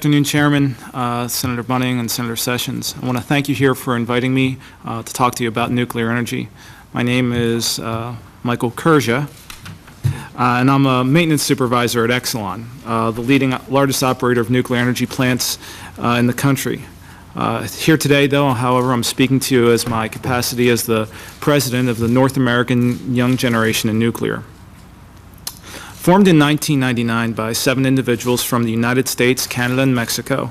Good afternoon, Chairman, Senator Bunning, and Senator Sessions. I want to thank you here for inviting me to talk to you about nuclear energy. My name is Michael Kurzeja, and I'm a maintenance supervisor at Exelon, the largest operator of nuclear energy plants in the country. Here today, though, however, I'm speaking to you as my capacity as the president of the North American Young Generation in Nuclear. Formed in 1999 by 7 individuals from the United States, Canada, and Mexico,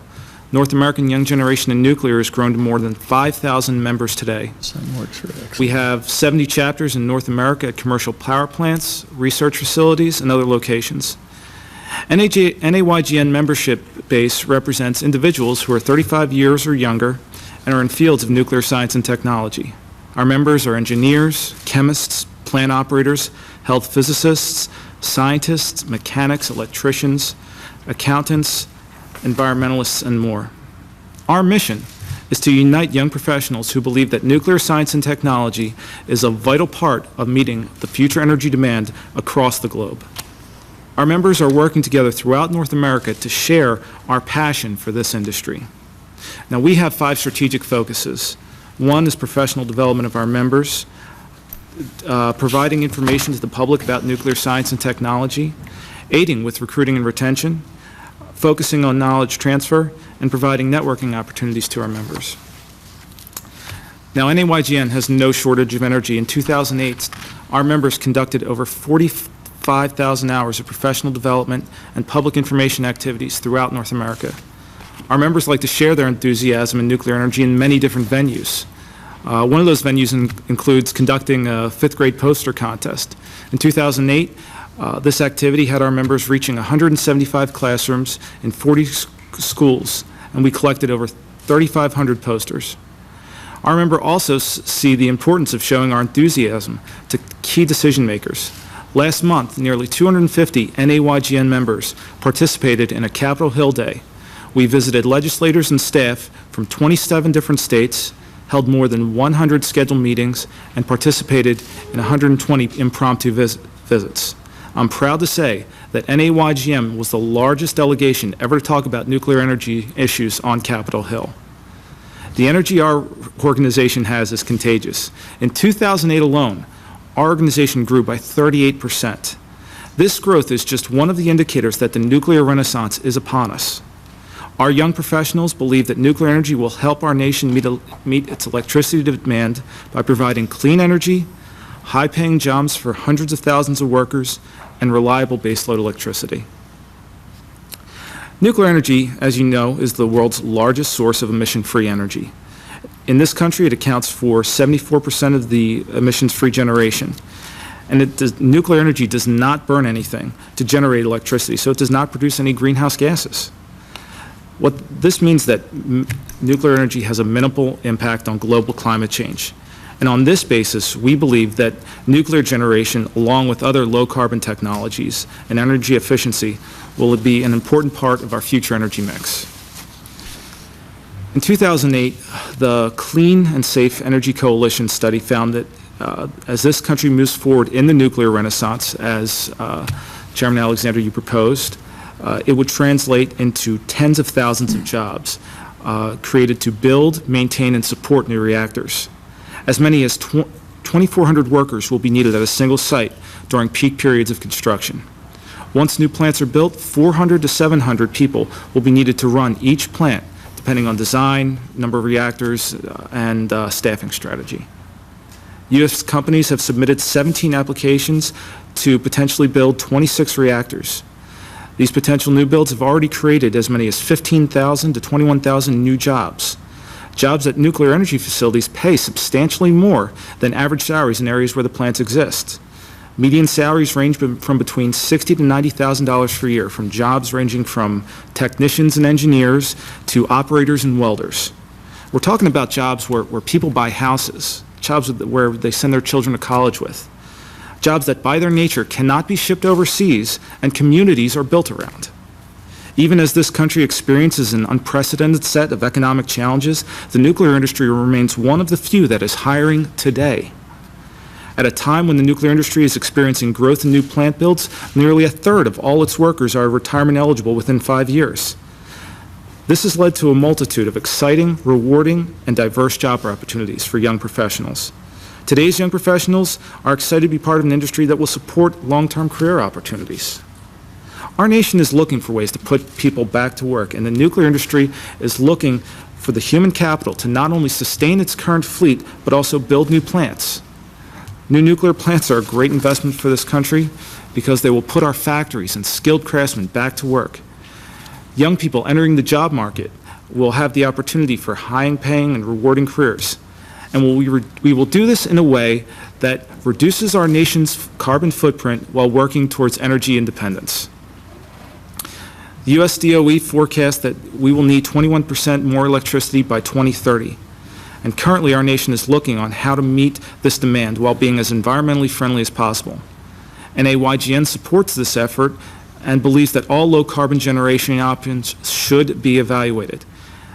North American Young Generation in Nuclear has grown to more than 5,000 members today. We have 70 chapters in North America at commercial power plants, research facilities, and other locations. NAYGN membership base represents individuals who are 35 years or younger and are in fields of nuclear science and technology. Our members are engineers, chemists, plant operators, health physicists, scientists, mechanics, electricians, accountants, environmentalists, and more. Our mission is to unite young professionals who believe that nuclear science and technology is a vital part of meeting the future energy demand across the globe. Our members are working together throughout North America to share our passion for this industry. Now, we have 5 strategic focuses. One is professional development of our members, providing information to the public about nuclear science and technology, aiding with recruiting and retention, focusing on knowledge transfer, and providing networking opportunities to our members. Now, NAYGN has no shortage of energy. In 2008, our members conducted over 45,000 hours of professional development and public information activities throughout North America. Our members like to share their enthusiasm in nuclear energy in many different venues. One of those venues includes conducting a 5th grade poster contest. In 2008, this activity had our members reaching 175 classrooms in 40 schools, and we collected over 3,500 posters. Our members also see the importance of showing our enthusiasm to key decision makers. Last month, nearly 250 NAYGN members participated in a Capitol Hill Day. We visited legislators and staff from 27 different states, held more than 100 scheduled meetings, and participated in 120 impromptu visits. I'm proud to say that NAYGM was the largest delegation ever to talk about nuclear energy issues on Capitol Hill. The energy our organization has is contagious. In 2008 alone, our organization grew by 38%. This growth is just one of the indicators that the nuclear renaissance is upon us. Our young professionals believe that nuclear energy will help our nation meet its electricity demand by providing clean energy, high-paying jobs for hundreds of thousands of workers, and reliable baseload electricity. Nuclear energy, as you know, is the world's largest source of emission-free energy. In this country, it accounts for 74% of the emissions-free generation. And nuclear energy does not burn anything to generate electricity, so it does not produce any greenhouse gases. This means that nuclear energy has a minimal impact on global climate change. And on this basis, we believe that nuclear generation, along with other low-carbon technologies and energy efficiency, will be an important part of our future energy mix. In 2008, the Clean and Safe Energy Coalition study found that as this country moves forward in the nuclear renaissance, as Chairman Alexander, you proposed, it would translate into tens of thousands of jobs created to build, maintain, and support new reactors. As many as 2,400 workers will be needed at a single site during peak periods of construction. Once new plants are built, 400 to 700 people will be needed to run each plant, depending on design, number of reactors, and staffing strategy. U.S. companies have submitted 17 applications to potentially build 26 reactors. These potential new builds have already created as many as 15,000 to 21,000 new jobs. Jobs at nuclear energy facilities pay substantially more than average salaries in areas where the plants exist. Median salaries range from between $60,000 to $90,000 per year, from jobs ranging from technicians and engineers to operators and welders. We're talking about jobs where people buy houses, jobs where they send their children to college with. Jobs that by their nature cannot be shipped overseas and communities are built around. Even as this country experiences an unprecedented set of economic challenges, the nuclear industry remains one of the few that is hiring today. At a time when the nuclear industry is experiencing growth in new plant builds, nearly a third of all its workers are retirement eligible within 5 years. This has led to a multitude of exciting, rewarding, and diverse job opportunities for young professionals. Today's young professionals are excited to be part of an industry that will support long-term career opportunities. Our nation is looking for ways to put people back to work, and the nuclear industry is looking for the human capital to not only sustain its current fleet, but also build new plants. New nuclear plants are a great investment for this country because they will put our factories and skilled craftsmen back to work. Young people entering the job market will have the opportunity for high-paying and rewarding careers. And we will do this in a way that reduces our nation's carbon footprint while working towards energy independence. The U.S. DOE forecasts that we will need 21% more electricity by 2030. And currently our nation is looking on how to meet this demand while being as environmentally friendly as possible. NAYGN supports this effort and believes that all low-carbon generation options should be evaluated.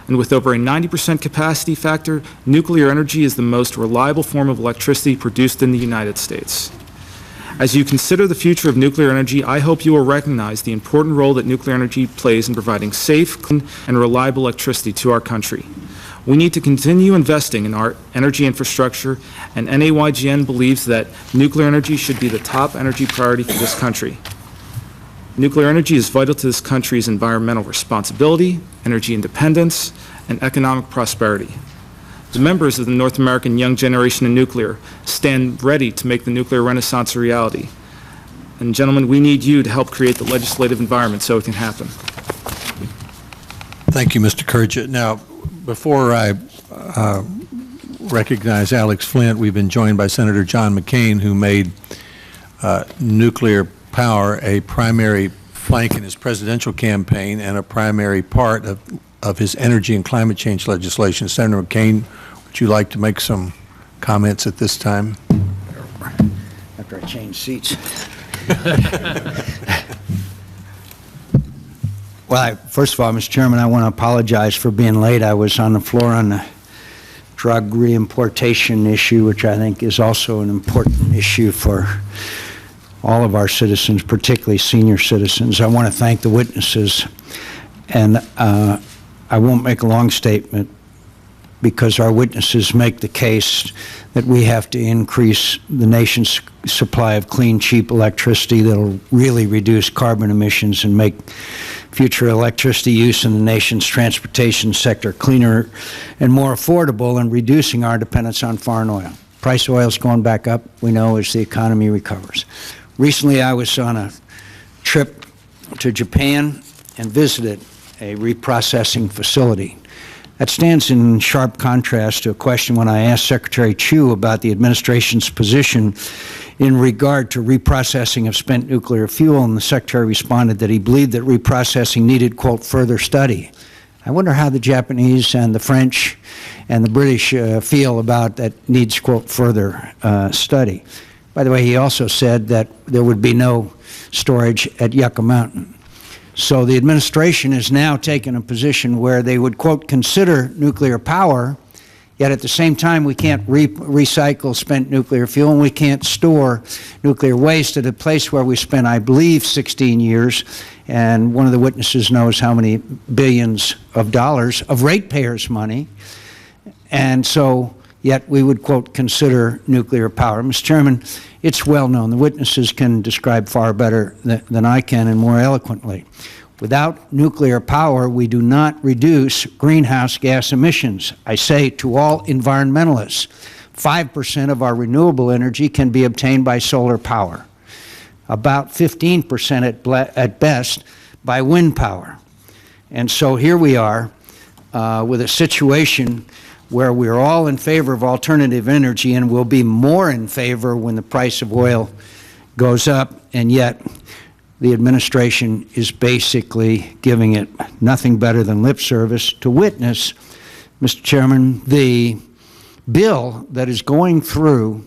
And with over a 90% capacity factor, nuclear energy is the most reliable form of electricity produced in the United States. As you consider the future of nuclear energy, I hope you will recognize the important role that nuclear energy plays in providing safe, clean, and reliable electricity to our country. We need to continue investing in our energy infrastructure, and NAYGN believes that nuclear energy should be the top energy priority for this country. Nuclear energy is vital to this country's environmental responsibility, energy independence, and economic prosperity. The members of the North American Young Generation in Nuclear stand ready to make the nuclear renaissance a reality. And gentlemen, we need you to help create the legislative environment so it can happen. Thank you, Mr. Kurzeja. Now, before I recognize Alex Flint, we've been joined by Senator John McCain, who made nuclear power a primary flank in his presidential campaign and a primary part of his energy and climate change legislation. Senator McCain, would you like to make some comments at this time? After I change seats. Well, first of all, Mr. Chairman, I want to apologize for being late. I was on the floor on the drug reimportation issue, which I think is also an important issue for all of our citizens, particularly senior citizens. I want to thank the witnesses, and I won't make a long statement because our witnesses make the case that we have to increase the nation's supply of clean, cheap electricity that will really reduce carbon emissions and make future electricity use in the nation's transportation sector cleaner and more affordable, and reducing our dependence on foreign oil. Price of oil is going back up, we know, as the economy recovers. Recently, I was on a trip to Japan and visited a reprocessing facility. That stands in sharp contrast to a question when I asked Secretary Chu about the administration's position in regard to reprocessing of spent nuclear fuel, and the Secretary responded that he believed that reprocessing needed, quote, further study. I wonder how the Japanese and the French and the British feel about that needs, quote, further study. By the way, he also said that there would be no storage at Yucca Mountain. So the administration has now taken a position where they would, quote, consider nuclear power, yet at the same time we can't recycle spent nuclear fuel, and we can't store nuclear waste at a place where we spent, I believe, 16 years, and one of the witnesses knows how many billions of dollars of ratepayers' money, and so yet we would, quote, consider nuclear power. Mr. Chairman, it's well known. The witnesses can describe far better than I can and more eloquently. Without nuclear power, we do not reduce greenhouse gas emissions. I say to all environmentalists, 5% of our renewable energy can be obtained by solar power, about 15% at best by wind power. And so here we are with a situation where we're all in favor of alternative energy and will be more in favor when the price of oil goes up, and yet the administration is basically giving it nothing better than lip service. To witness, Mr. Chairman, the bill that is going through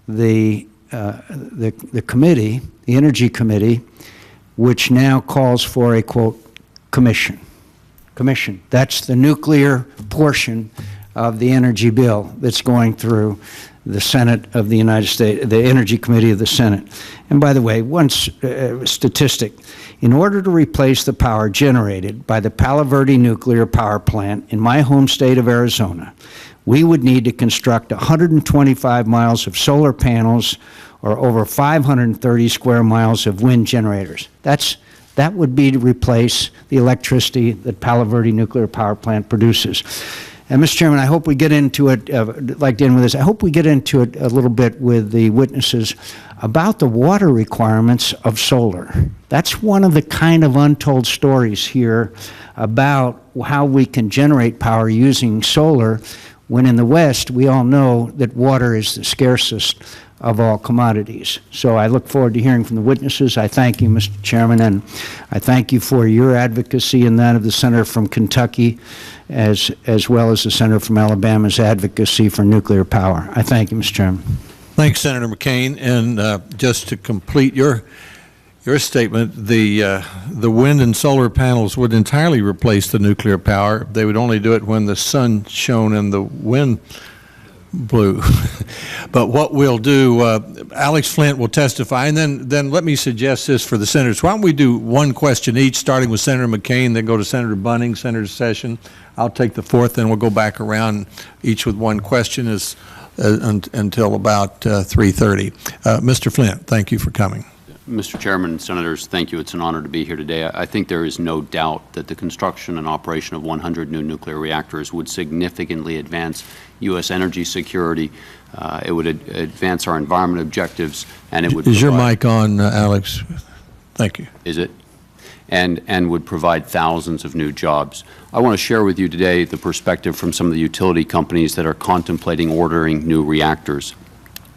the committee, the Energy Committee, which now calls for a, quote, commission. That's the nuclear portion of the energy bill that's going through the Senate of the United States, the Energy Committee of the Senate. And by the way, one statistic, in order to replace the power generated by the Palo Verde nuclear power plant in my home state of Arizona, we would need to construct 125 miles of solar panels or over 530 square miles of wind generators. That would be to replace the electricity that Palo Verde nuclear power plant produces. And Mr. Chairman, I hope we get into it, like to end with this, I hope we get into it a little bit with the witnesses about the water requirements of solar. That's one of the kind of untold stories here about how we can generate power using solar, when in the West we all know that water is the scarcest of all commodities. So I look forward to hearing from the witnesses. I thank you, Mr. Chairman, and I thank you for your advocacy and that of the Senator from Kentucky, as well as the Senator from Alabama's advocacy for nuclear power. I thank you, Mr. Chairman. Thanks, Senator McCain. And just to complete your statement, the wind and solar panels would entirely replace the nuclear power. They would only do it when the sun shone and the wind blew. But what we'll do, Alex Flint will testify, and then let me suggest this for the senators. Why don't we do one question each, starting with Senator McCain, then go to Senator Bunning, Senator Session. I'll take the fourth, then we'll go back around each with one question until about 3:30. Mr. Flint, thank you for coming. Mr. Chairman and Senators, thank you. It's an honor to be here today. I think there is no doubt that the construction and operation of 100 new nuclear reactors would significantly advance U.S. energy security. It would advance our environment objectives, and it would Is your mic on, Alex? Thank you. Is it? And would provide thousands of new jobs. I want to share with you today the perspective from some of the utility companies that are contemplating ordering new reactors.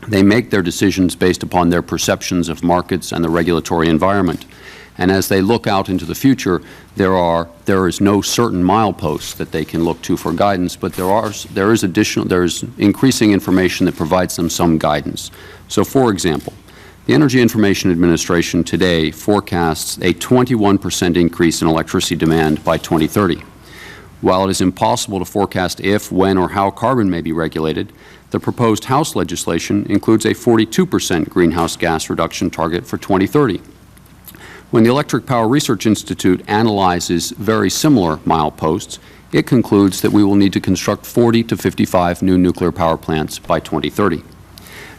They make their decisions based upon their perceptions of markets and the regulatory environment. And as they look out into the future, there is no certain mileposts that they can look to for guidance, but there is increasing information that provides them some guidance. So, for example, the Energy Information Administration today forecasts a 21% increase in electricity demand by 2030. While it is impossible to forecast if, when, or how carbon may be regulated, the proposed House legislation includes a 42% greenhouse gas reduction target for 2030. When the Electric Power Research Institute analyzes very similar mileposts, it concludes that we will need to construct 40 to 55 new nuclear power plants by 2030.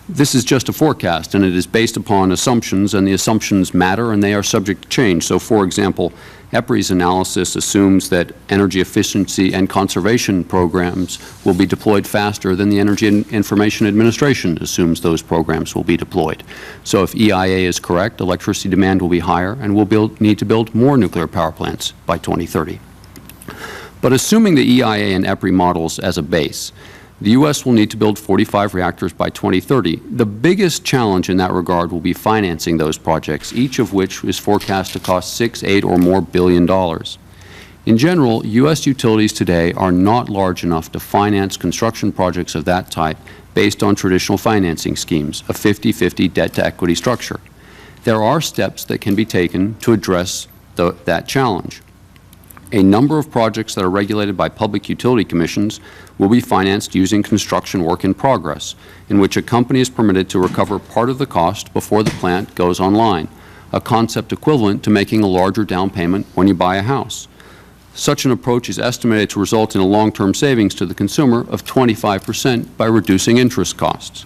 This is just a forecast, and it is based upon assumptions, and the assumptions matter, and they are subject to change. So, for example, EPRI's analysis assumes that energy efficiency and conservation programs will be deployed faster than the Energy Information Administration assumes those programs will be deployed. So if EIA is correct, electricity demand will be higher, and we'll need to build more nuclear power plants by 2030. But assuming the EIA and EPRI models as a base, the U.S. will need to build 45 reactors by 2030. The biggest challenge in that regard will be financing those projects, each of which is forecast to cost $6, $8, or more billion. In general, U.S. utilities today are not large enough to finance construction projects of that type based on traditional financing schemes, a 50-50 debt-to-equity structure. There are steps that can be taken to address that challenge. A number of projects that are regulated by public utility commissions will be financed using construction work in progress, in which a company is permitted to recover part of the cost before the plant goes online, a concept equivalent to making a larger down payment when you buy a house. Such an approach is estimated to result in a long-term savings to the consumer of 25% by reducing interest costs.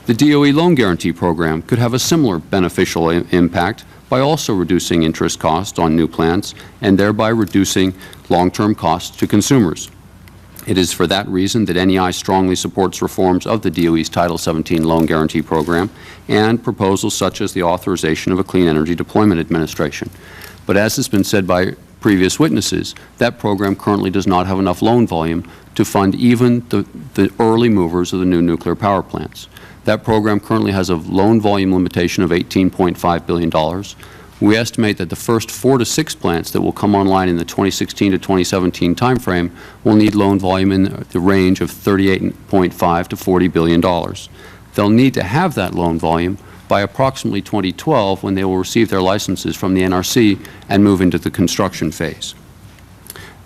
The DOE Loan Guarantee Program could have a similar beneficial impact by also reducing interest costs on new plants and thereby reducing long-term costs to consumers. It is for that reason that NEI strongly supports reforms of the DOE's Title 17 Loan Guarantee Program and proposals such as the authorization of a Clean Energy Deployment Administration. But as has been said by previous witnesses, that program currently does not have enough loan volume to fund even the early movers of the new nuclear power plants. That program currently has a loan volume limitation of $18.5 billion. We estimate that the first 4 to 6 plants that will come online in the 2016 to 2017 timeframe will need loan volume in the range of $38.5 to $40 billion. They'll need to have that loan volume by approximately 2012 when they will receive their licenses from the NRC and move into the construction phase.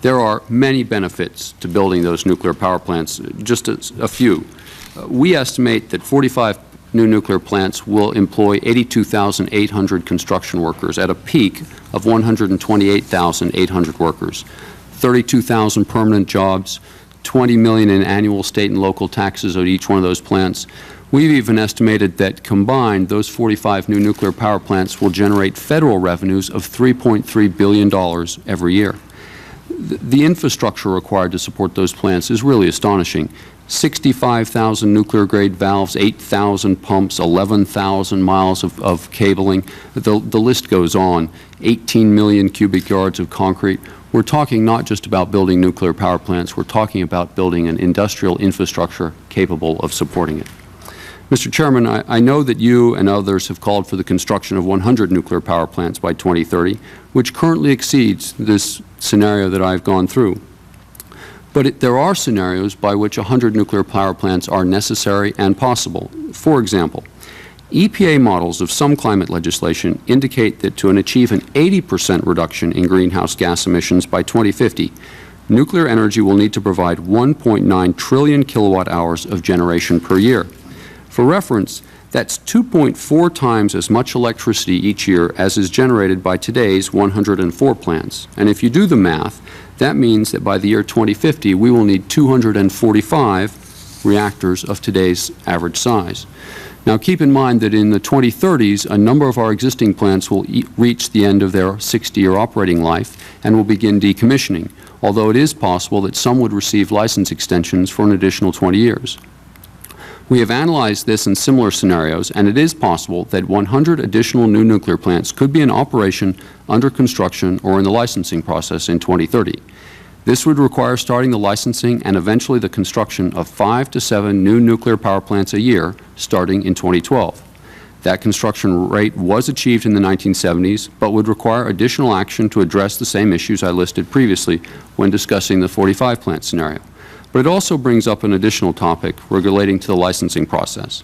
There are many benefits to building those nuclear power plants, just a few. We estimate that 45 new nuclear plants will employ 82,800 construction workers at a peak of 128,800 workers, 32,000 permanent jobs, $20 million in annual state and local taxes at each one of those plants. We've even estimated that combined, those 45 new nuclear power plants will generate federal revenues of $3.3 billion every year. The infrastructure required to support those plants is really astonishing. 65,000 nuclear-grade valves, 8,000 pumps, 11,000 miles of cabling. The list goes on. 18 million cubic yards of concrete. We're talking not just about building nuclear power plants. We're talking about building an industrial infrastructure capable of supporting it. Mr. Chairman, I know that you and others have called for the construction of 100 nuclear power plants by 2030, which currently exceeds this scenario that I've gone through. But there are scenarios by which 100 nuclear power plants are necessary and possible. For example, EPA models of some climate legislation indicate that to achieve an 80% reduction in greenhouse gas emissions by 2050, nuclear energy will need to provide 1.9 trillion kilowatt hours of generation per year. For reference, that's 2.4 times as much electricity each year as is generated by today's 104 plants. And if you do the math, that means that by the year 2050, we will need 245 reactors of today's average size. Now, keep in mind that in the 2030s, a number of our existing plants will reach the end of their 60-year operating life and will begin decommissioning, although it is possible that some would receive license extensions for an additional 20 years. We have analyzed this in similar scenarios, and it is possible that 100 additional new nuclear plants could be in operation, under construction, or in the licensing process in 2030. This would require starting the licensing and eventually the construction of 5 to 7 new nuclear power plants a year, starting in 2012. That construction rate was achieved in the 1970s, but would require additional action to address the same issues I listed previously when discussing the 45 plant scenario. But it also brings up an additional topic relating to the licensing process.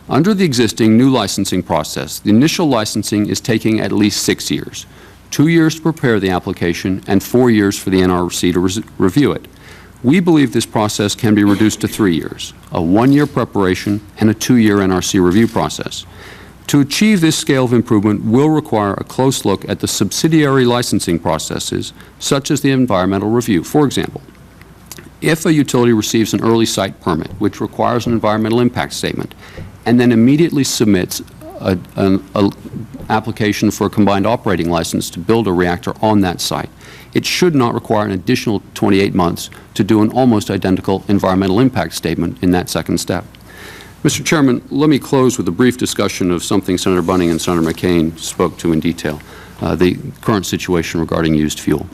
Under the existing new licensing process, the initial licensing is taking at least 6 years, 2 years to prepare the application and 4 years for the NRC to review it. We believe this process can be reduced to 3 years, a 1-year preparation and a 2-year NRC review process. To achieve this scale of improvement will require a close look at the subsidiary licensing processes, such as the environmental review. For example, if a utility receives an early site permit, which requires an environmental impact statement, and then immediately submits an application for a combined operating license to build a reactor on that site, it should not require an additional 28 months to do an almost identical environmental impact statement in that second step. Mr. Chairman, let me close with a brief discussion of something Senator Bunning and Senator McCain spoke to in detail, the current situation regarding used fuel.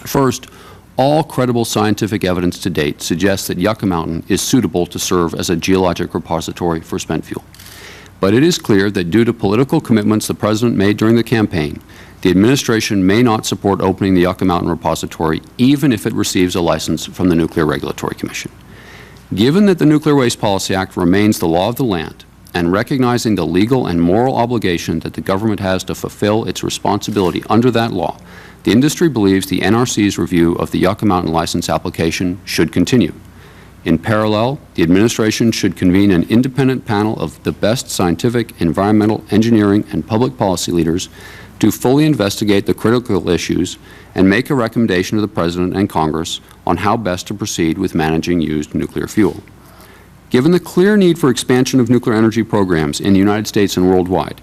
First, all credible scientific evidence to date suggests that Yucca Mountain is suitable to serve as a geologic repository for spent fuel. But it is clear that due to political commitments the President made during the campaign, the administration may not support opening the Yucca Mountain repository even if it receives a license from the Nuclear Regulatory Commission. Given that the Nuclear Waste Policy Act remains the law of the land, and recognizing the legal and moral obligation that the government has to fulfill its responsibility under that law, the industry believes the NRC's review of the Yucca Mountain license application should continue. In parallel, the administration should convene an independent panel of the best scientific, environmental, engineering, and public policy leaders to fully investigate the critical issues and make a recommendation to the President and Congress on how best to proceed with managing used nuclear fuel. Given the clear need for expansion of nuclear energy programs in the United States and worldwide,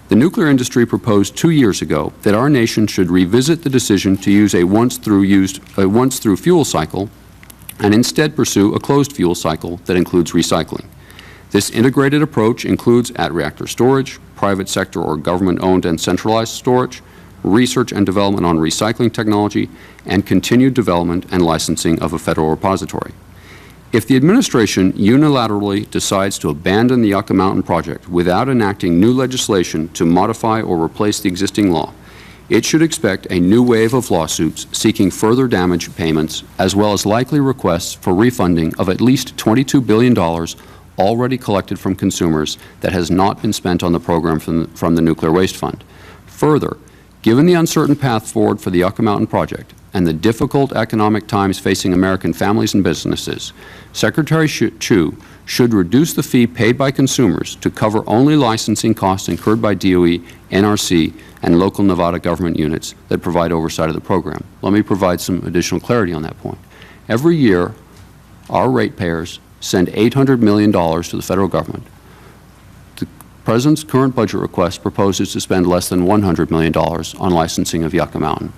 the nuclear industry proposed 2 years ago that our nation should revisit the decision to use a once-through fuel cycle and instead pursue a closed fuel cycle that includes recycling. This integrated approach includes at-reactor storage, private sector or government-owned and centralized storage, research and development on recycling technology, and continued development and licensing of a federal repository. If the administration unilaterally decides to abandon the Yucca Mountain project without enacting new legislation to modify or replace the existing law, it should expect a new wave of lawsuits seeking further damage payments, as well as likely requests for refunding of at least $22 billion already collected from consumers that has not been spent on the program from the Nuclear Waste Fund. Further, given the uncertain path forward for the Yucca Mountain project, and the difficult economic times facing American families and businesses, Secretary Chu should reduce the fee paid by consumers to cover only licensing costs incurred by DOE, NRC, and local Nevada government units that provide oversight of the program. Let me provide some additional clarity on that point. Every year, our ratepayers send $800 million to the Federal Government. The President's current budget request proposes to spend less than $100 million on licensing of Yucca Mountain.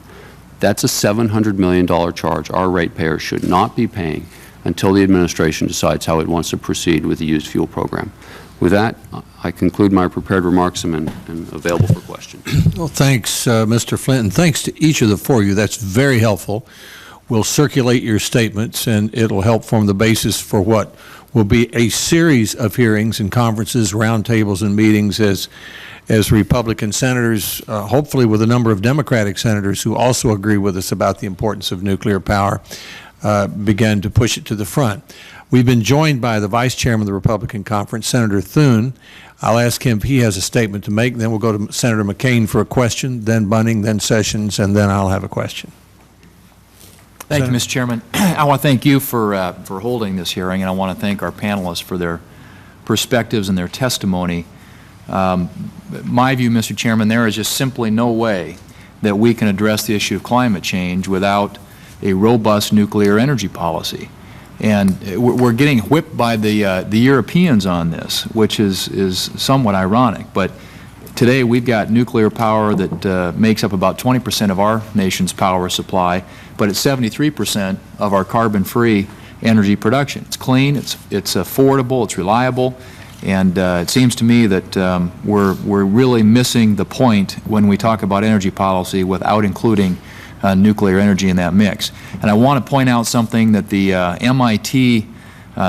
That's a $700 million charge our ratepayers should not be paying until the administration decides how it wants to proceed with the used fuel program. With that, I conclude my prepared remarks and available for questions. Well, thanks, Mr. Flint, and thanks to each of the four of you. That's very helpful. We'll circulate your statements, and it'll help form the basis for what will be a series of hearings and conferences, roundtables, and meetings as Republican senators, hopefully with a number of Democratic senators who also agree with us about the importance of nuclear power, began to push it to the front. We've been joined by the Vice Chairman of the Republican Conference, Senator Thune. I'll ask him if he has a statement to make, then we'll go to Senator McCain for a question, then Bunning, then Sessions, and then I'll have a question. Thank you, Mr. Chairman. I want to thank you for holding this hearing, and I want to thank our panelists for their perspectives and their testimony. My view, Mr. Chairman, there is just simply no way that we can address the issue of climate change without a robust nuclear energy policy. And we're getting whipped by the Europeans on this, which is somewhat ironic. But today we've got nuclear power that makes up about 20% of our nation's power supply, but it's 73% of our carbon-free energy production. It's clean, it's affordable, it's reliable, and it seems to me that we're really missing the point when we talk about energy policy without including nuclear energy in that mix. And I want to point out something that the MIT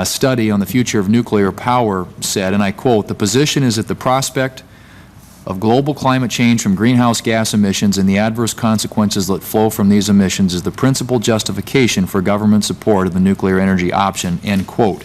study on the future of nuclear power said, and I quote, "The position is that the prospect of global climate change from greenhouse gas emissions and the adverse consequences that flow from these emissions is the principal justification for government support of the nuclear energy option," end quote.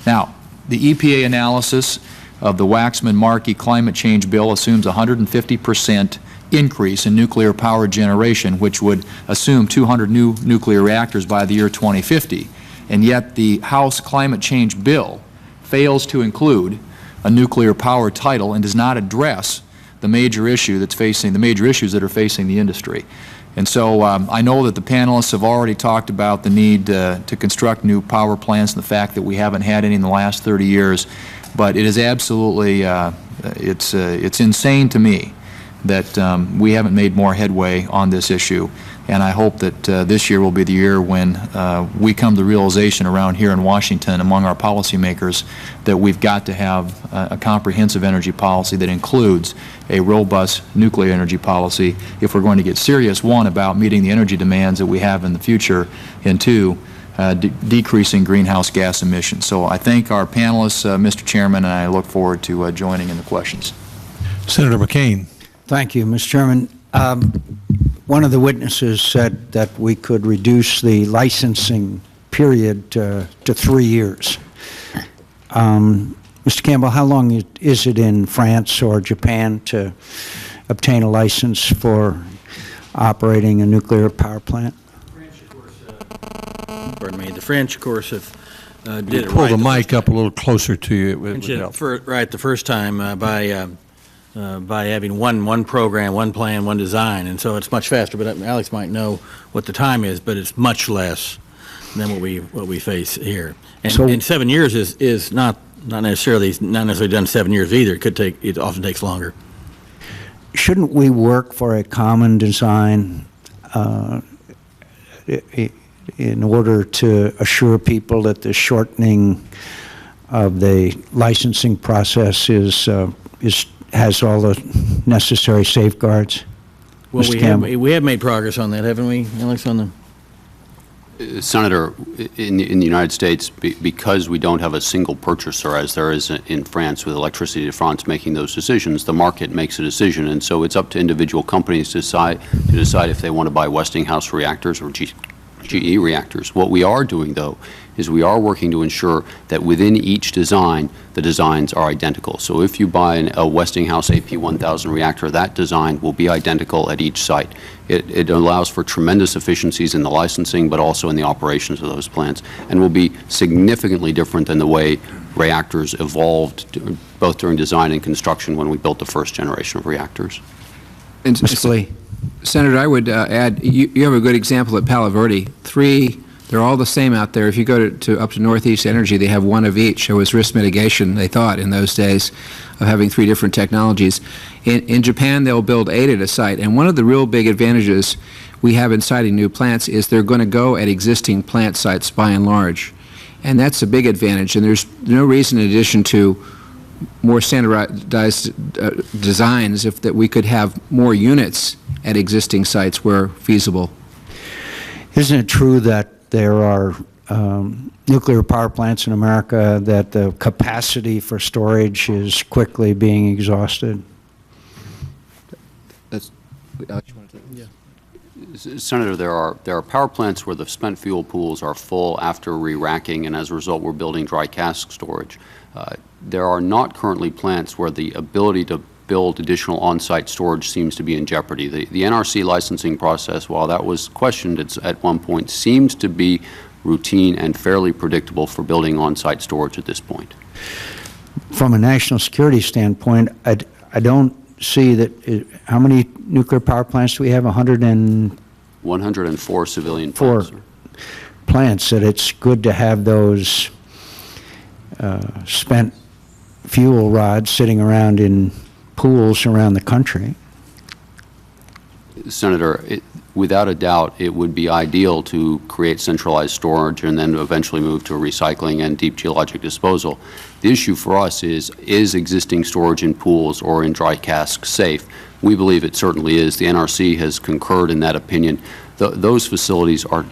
Now, the EPA analysis of the Waxman-Markey climate change bill assumes 150% increase in nuclear power generation, which would assume 200 new nuclear reactors by the year 2050. And yet the House climate change bill fails to include a nuclear power title and does not address the major issue that's facing the major issues that are facing the industry. And so I know that the panelists have already talked about the need to construct new power plants and the fact that we haven't had any in the last 30 years, but it is absolutely it's insane to me that we haven't made more headway on this issue. And I hope that this year will be the year when we come to the realization around here in Washington among our policymakers that we've got to have a comprehensive energy policy that includes a robust nuclear energy policy if we're going to get serious, one, about meeting the energy demands that we have in the future, and two, decreasing greenhouse gas emissions. So I thank our panelists, Mr. Chairman, and I look forward to joining in the questions. Senator McCain. Thank you, Mr. Chairman. One of the witnesses said that we could reduce the licensing period to 3 years. Mr. Campbell, how long is it in France or Japan to obtain a license for operating a nuclear power plant? The French, of course, have did it Pull right the mic up a little closer to you. It would help. Right the first time by having one program, one plan, one design, and so it's much faster. But Alex might know what the time is, but it's much less than what we face here. And, so, and 7 years is not necessarily done 7 years either. It often takes longer. Shouldn't we work for a common design in order to assure people that the shortening of the licensing process has all the necessary safeguards? Well, we have made progress on that, haven't we, Alex? On the Senator, in the United States, because we don't have a single purchaser, as there is in France with Electricité de France making those decisions, the market makes a decision, and so it's up to individual companies to decide if they want to buy Westinghouse reactors or GE reactors. What we are doing, though, is we are working to ensure that within each design, the designs are identical. So if you buy a Westinghouse AP1000 reactor, that design will be identical at each site. It allows for tremendous efficiencies in the licensing, but also in the operations of those plants, and will be significantly different than the way reactors evolved both during design and construction when we built the first generation of reactors. And Mr. Blee. Senator, I would add, you have a good example at Palo Verde. They're all the same out there. If you go to up to Northeast Energy, they have one of each. There was risk mitigation, they thought, in those days of having 3 different technologies. In Japan, they'll build 8 at a site. And one of the real big advantages we have in siting new plants is they're going to go at existing plant sites by and large. And that's a big advantage. And there's no reason, in addition to more standardized designs, that we could have more units at existing sites where feasible. Isn't it true that there are nuclear power plants in America that the capacity for storage is quickly being exhausted? Alex, you want to take this? Senator, there are power plants where the spent fuel pools are full after re-racking, and as a result, we're building dry cask storage. There are not currently plants where the ability to build additional on-site storage seems to be in jeopardy. The NRC licensing process, while that was questioned at one point, seems to be routine and fairly predictable for building on-site storage at this point. From a national security standpoint, I don't see that. How many nuclear power plants do we have? 104 civilian plants. Plants, that it's good to have those spent fuel rods sitting around in pools around the country. Senator, without a doubt, it would be ideal to create centralized storage and then eventually move to recycling and deep geologic disposal. The issue for us is existing storage in pools or in dry casks safe? We believe it certainly is. The NRC has concurred in that opinion. Those facilities are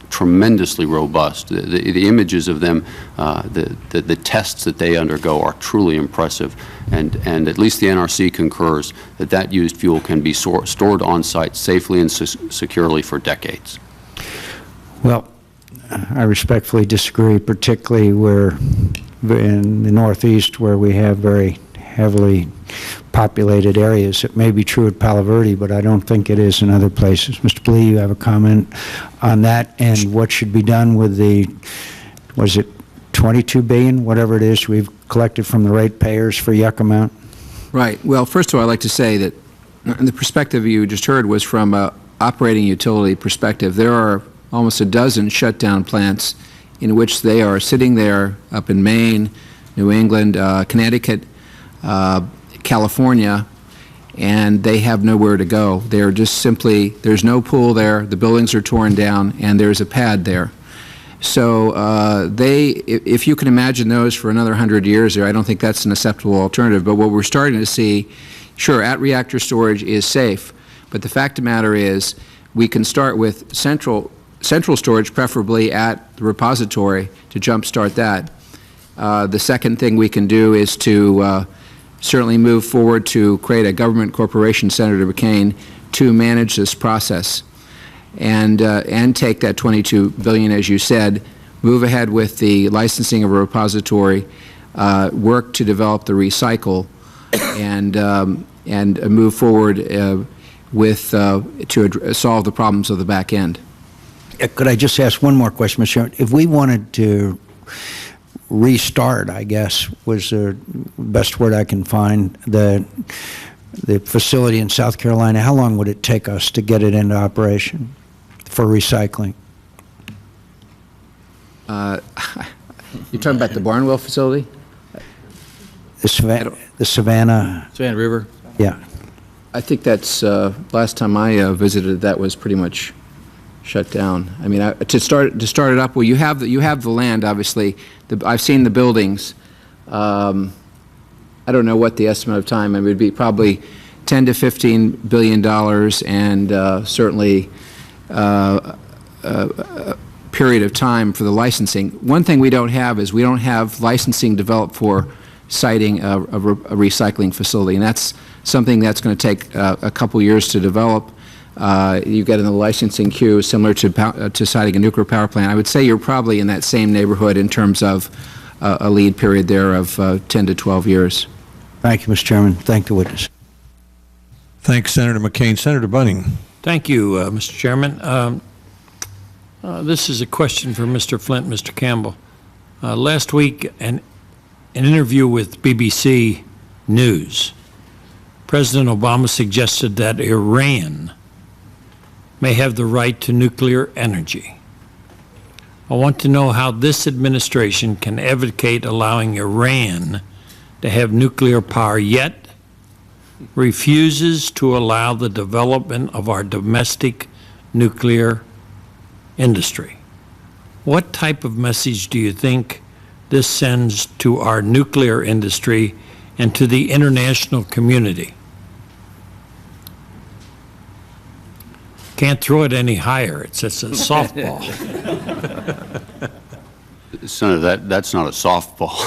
tremendously robust. The images of them, the tests that they undergo are truly impressive, and at least the NRC concurs that used fuel can be stored on site safely and securely for decades. Well, I respectfully disagree, particularly where in the Northeast, where we have very heavily populated areas. It may be true at Palo Verde, but I don't think it is in other places. Mr. Blee, you have a comment on that, and what should be done with the, was it $22 billion, whatever it is, we've collected from the ratepayers for Yucca? Right. Well, first of all, I'd like to say that the perspective you just heard was from an operating utility perspective. There are almost a dozen shutdown plants in which they are sitting there up in Maine, New England, Connecticut, California, and they have nowhere to go. They're just simply, there's no pool there, the buildings are torn down, and there's a pad there. So if you can imagine those for another 100 years there, I don't think that's an acceptable alternative. But what we're starting to see, sure, at-reactor storage is safe, but the fact of the matter is we can start with central storage, preferably at the repository, to jumpstart that. The second thing we can do is to certainly move forward to create a government corporation, Senator McCain, to manage this process and take that $22 billion, as you said, move ahead with the licensing of a repository, work to develop the recycle, and move forward with to solve the problems of the back end. Could I just ask one more question, Mr. Chairman? If we wanted to restart, I guess, was the best word I can find, the facility in South Carolina, how long would it take us to get it into operation for recycling? You're talking about the Barnwell facility? The Savannah River? Yeah. I think that's, last time I visited, that was pretty much shut down. I mean, to start it up, well, you have the land, obviously. I've seen the buildings. I don't know what the estimate of time. It would be probably $10 to $15 billion, and certainly a period of time for the licensing. One thing we don't have is we don't have licensing developed for siting a recycling facility, and that's something that's going to take a couple years to develop. You get in the licensing queue similar to siting a nuclear power plant. I would say you're probably in that same neighborhood in terms of a lead period there of 10 to 12 years. Thank you, Mr. Chairman. Thank the witness. Thanks, Senator McCain. Senator Bunning. Thank you, Mr. Chairman. This is a question for Mr. Flint, Mr. Campbell. Last week, an interview with BBC News, President Obama suggested that Iran may have the right to nuclear energy. I want to know how this administration can advocate allowing Iran to have nuclear power, yet refuses to allow the development of our domestic nuclear industry. What type of message do you think this sends to our nuclear industry and to the international community? Can't throw it any higher. It's just a softball. Senator, that's not a softball.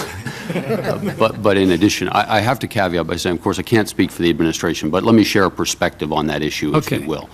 But in addition, I have to caveat by saying, of course, I can't speak for the administration, but let me share a perspective on that issue, if you will.